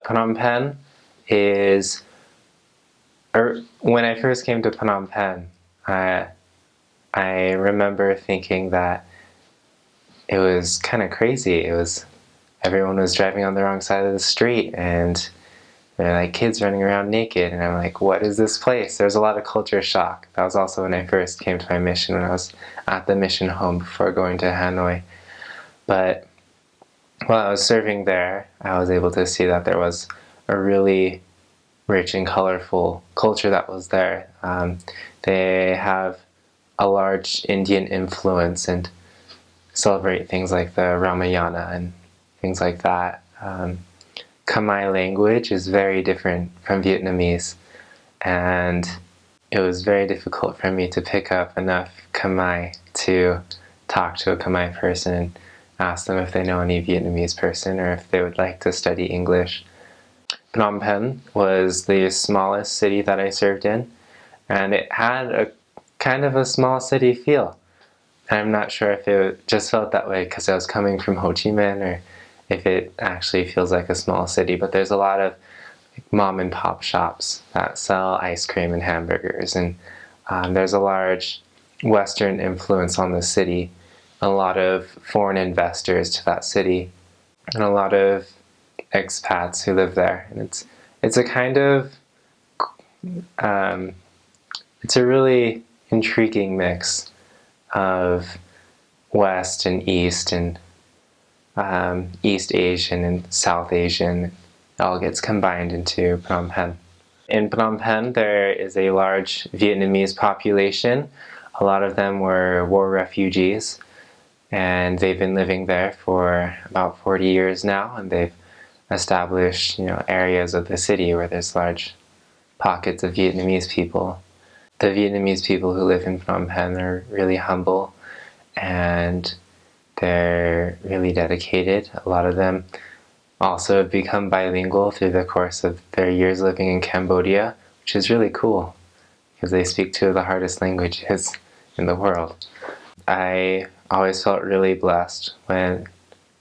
Phnom Penh is, when I first came to Phnom Penh, I remember thinking that it was kind of crazy. Everyone was driving on the wrong side of the street, and there were like kids running around naked, and I'm like, what is this place? There's a lot of culture shock. That was also when I first came to my mission, when I was at the mission home before going to Hanoi. But while I was serving there, I was able to see that there was a really rich and colorful culture that was there. They have a large Indian influence and celebrate things like the Ramayana and things like that. Khmer language is very different from Vietnamese, and it was very difficult for me to pick up enough Khmer to talk to a Khmer person and ask them if they know any Vietnamese person or if they would like to study English. Phnom Penh was the smallest city that I served in, and it had a kind of a small city feel. I'm not sure if it just felt that way because I was coming from Ho Chi Minh or if it actually feels like a small city, but there's a lot of mom and pop shops that sell ice cream and hamburgers, and there's a large Western influence on the city, a lot of foreign investors to that city, and a lot of expats who live there. And it's a kind of it's a really intriguing mix of West and East and East Asian and South Asian. It all gets combined into Phnom Penh. In Phnom Penh, there is a large Vietnamese population. A lot of them were war refugees, and they've been living there for about 40 years now, and they've established, areas of the city where there's large pockets of Vietnamese people. The Vietnamese people who live in Phnom Penh are really humble, and they're really dedicated. A lot of them also have become bilingual through the course of their years living in Cambodia, which is really cool because they speak two of the hardest languages in the world. I always felt really blessed when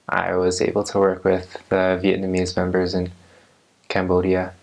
I was able to work with the Vietnamese members in Cambodia.